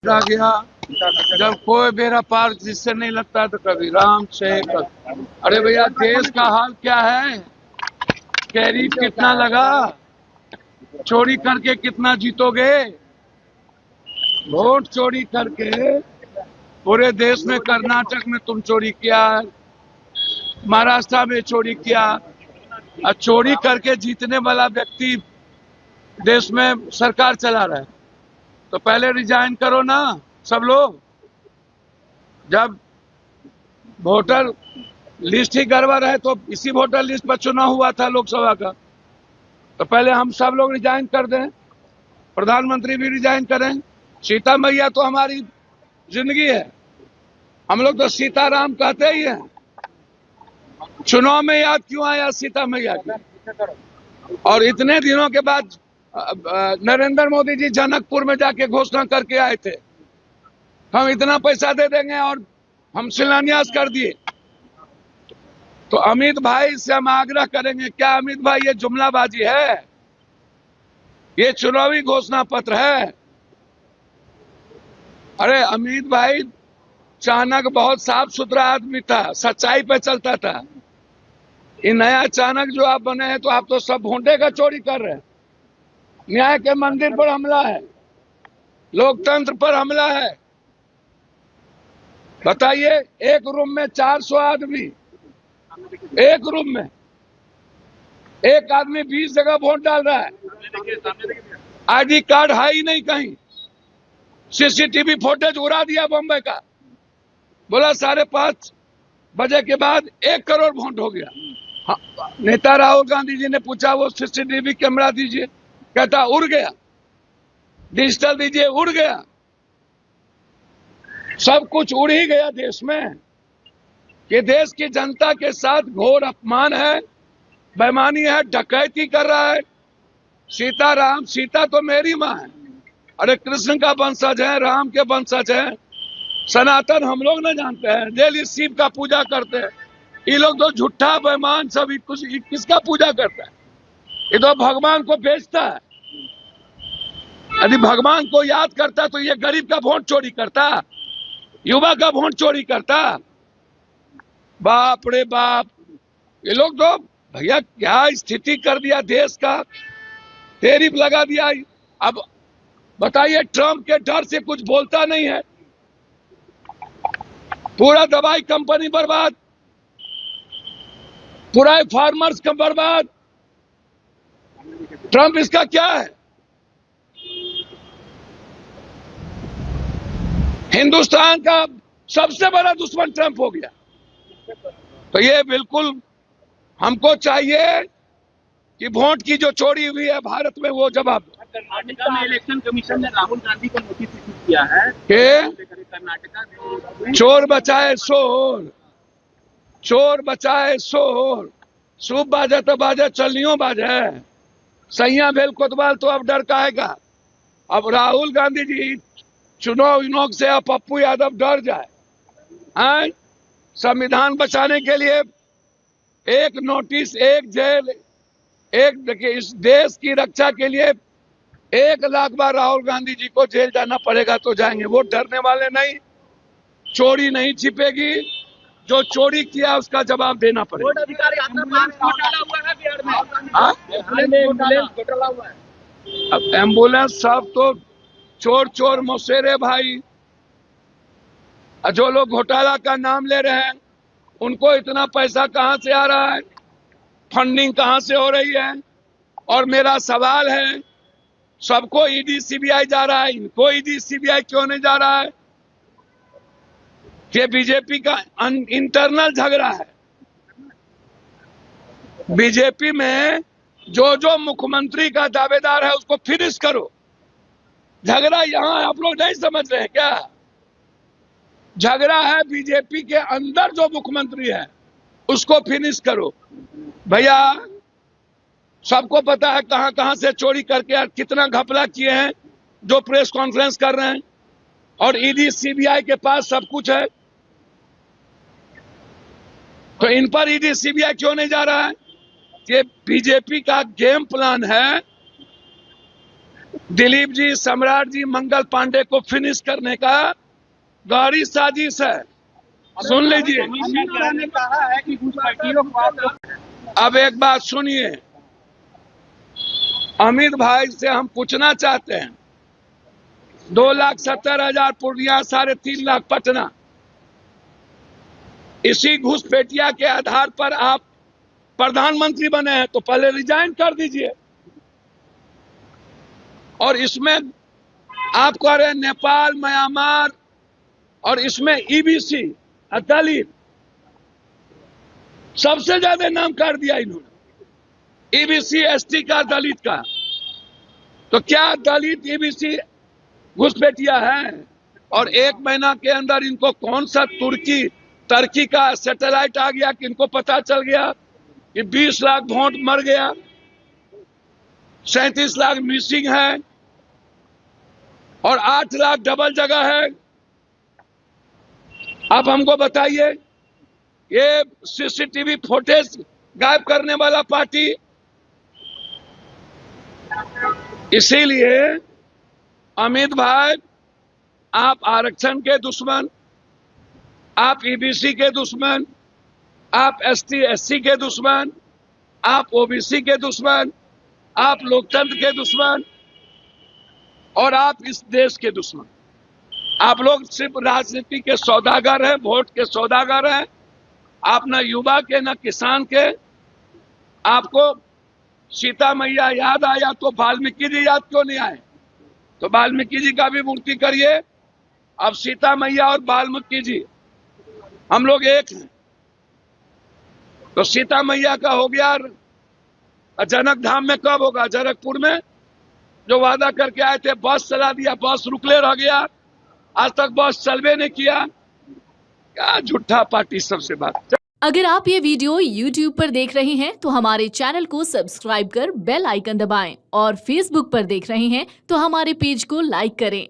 आ गया। जब कोई मेरा पार जिससे नहीं लगता तो कभी राम से अरे भैया देश का हाल क्या है? टैरिफ कितना लगा? चोरी करके कितना जीतोगे? वोट चोरी करके पूरे देश में, कर्नाटक में तुम चोरी किया, महाराष्ट्र में चोरी किया। और चोरी करके जीतने वाला व्यक्ति देश में सरकार चला रहा है, तो पहले रिजाइन करो ना सब लोग। जब वोटर लिस्ट ही गड़बड़ है तो इसी वोटर लिस्ट पर चुनाव हुआ था लोकसभा का, तो पहले हम सब लोग रिजाइन कर दें, प्रधानमंत्री भी रिजाइन करें। सीता मैया तो हमारी जिंदगी है, हम लोग तो सीताराम कहते ही हैं। चुनाव में याद क्यों आया सीता मैया की? और इतने दिनों के बाद नरेंद्र मोदी जी जनकपुर में जाके घोषणा करके आए थे, हम इतना पैसा दे देंगे, और हम शिलान्यास कर दिए। तो अमित भाई से हम आग्रह करेंगे, क्या अमित भाई ये जुमलाबाजी है? ये चुनावी घोषणा पत्र है? अरे अमित भाई चाणक्य बहुत साफ सुथरा आदमी था, सच्चाई पे चलता था। ये नया चाणक्य जो आप बने हैं, तो आप तो सब भोंडे का चोरी कर रहे हैं। न्याय के मंदिर पर हमला है, लोकतंत्र पर हमला है। बताइए, एक रूम में 400 आदमी, एक रूम में एक आदमी 20 जगह वोट डाल रहा है। आईडी कार्ड है ही नहीं कहीं। सीसीटीवी फुटेज उड़ा दिया बम्बई का, बोला 5:30 बजे के बाद 1 करोड़ वोट हो गया। हाँ, नेता राहुल गांधी जी ने पूछा वो सीसीटीवी कैमरा दीजिए, कहता उड़ गया। डिजिटल दीजिए, उड़ गया। सब कुछ उड़ ही गया देश में। कि देश की जनता के साथ घोर अपमान है, बेईमानी है, डकैती कर रहा है। सीताराम, सीता तो मेरी माँ है। अरे कृष्ण का वंशज है, राम के वंशज है। सनातन हम लोग न जानते हैं, डेली शिव का पूजा करते हैं। ये लोग तो झूठा बेईमान सब किसका पूजा करता है? ये तो भगवान को बेचता है। यदि भगवान को याद करता तो ये गरीब का वोट चोरी करता, युवा का वोट चोरी करता? बाप रे बाप, ये लोग तो भैया क्या स्थिति कर दिया देश का। टैरिफ लगा दिया। अब बताइए, ट्रम्प के डर से कुछ बोलता नहीं है। पूरा दवाई कंपनी बर्बाद, पूरा फार्मर्स का बर्बाद। ट्रम्प इसका क्या है? हिंदुस्तान का सबसे बड़ा दुश्मन ट्रम्प हो गया। तो ये बिल्कुल हमको चाहिए कि वोट की जो चोरी हुई है भारत में, वो जवाब। कर्नाटक में इलेक्शन कमीशन ने राहुल गांधी को नोटिस इशू किया है कि कर्नाटक चोर बचाए शोर, चोर बचाए शोर। सूप बाजे तो बाजे, चलनियों बाजे। सैया भेल कोतवाल तो अब डर काहेगा? अब राहुल गांधी जी चुनाव विनोक से अब पप्पू यादव डर जाए। संविधान बचाने के लिए एक नोटिस, एक जेल, एक देखिए, इस देश की रक्षा के लिए 1 लाख बार राहुल गांधी जी को जेल जाना पड़ेगा तो जाएंगे। वो डरने वाले नहीं। चोरी नहीं छिपेगी, जो चोरी किया उसका जवाब देना पड़ेगा। अब एम्बुलेंस सब तो चोर चोर मौसेरे भाई। जो लोग घोटाला का नाम ले रहे हैं, उनको इतना पैसा कहां से आ रहा है? फंडिंग कहां से हो रही है? और मेरा सवाल है, सबको ईडी सीबीआई जा रहा है, इनको ईडी सीबीआई क्यों नहीं जा रहा है? ये बीजेपी का इंटरनल झगड़ा है। बीजेपी में जो मुख्यमंत्री का दावेदार है उसको फिनिश करो। झगड़ा यहां आप लोग नहीं समझ रहे हैं क्या? झगड़ा है बीजेपी के अंदर, जो मुख्यमंत्री है उसको फिनिश करो। भैया सबको पता है कहां कहां से चोरी करके कितना घपला किए हैं, जो प्रेस कॉन्फ्रेंस कर रहे हैं। और ईडी सीबीआई के पास सब कुछ है, तो इन पर ईडी सीबीआई क्यों नहीं जा रहा है? ये बीजेपी का गेम प्लान है दिलीप जी, सम्राट जी, मंगल पांडे को फिनिश करने का गहरी साजिश है। सुन लीजिए, अमित शाह ने कहा है कि घुसपैठियों को आप लोग अब एक बात सुनिए, अमित भाई से हम पूछना चाहते हैं, 2,70,000 पूर्णिया, 3.5 लाख पटना, इसी घुसपैठिया के आधार पर आप प्रधानमंत्री बने हैं, तो पहले रिजाइन कर दीजिए। और इसमें आप कह रहे हैं नेपाल, म्यांमार, और इसमें ईबीसी, दलित, सबसे ज्यादा नाम कर दिया इन्होंने, ईबीसी, एसटी का, दलित का। तो क्या दलित ईबीसी घुसपैठिया है? और 1 महीना के अंदर इनको कौन सा टर्की का सैटेलाइट आ गया कि इनको पता चल गया कि 20 लाख वोट मर गया, 37 लाख मिसिंग है और 8 लाख डबल जगह है। आप हमको बताइए, ये सीसीटीवी फुटेज गायब करने वाला पार्टी। इसीलिए अमित भाई, आप आरक्षण के दुश्मन, आप ईबीसी के दुश्मन, आप एसटी एससी के दुश्मन, आप ओबीसी के दुश्मन, आप लोकतंत्र के दुश्मन और आप इस देश के दुश्मन। आप लोग सिर्फ राजनीति के सौदागर हैं, वोट के सौदागर हैं। आप न युवा के न किसान के। आपको सीता मैया याद आया तो वाल्मीकि जी याद क्यों नहीं आए? तो वाल्मीकि जी का भी मूर्ति करिए। अब सीता मैया और वाल्मीकि जी हम लोग एक हैं। तो सीता मैया का हो गया, जनक धाम में कब होगा? जनकपुर में, जो वादा करके आए थे, बस चला दिया, बस रुकले रह गया, आज तक बस चलवे नहीं किया। क्या झूठा पार्टी सबसे बात। अगर आप ये वीडियो YouTube पर देख रहे हैं तो हमारे चैनल को सब्सक्राइब कर बेल आइकन दबाएं और Facebook पर देख रहे हैं तो हमारे पेज को लाइक करें।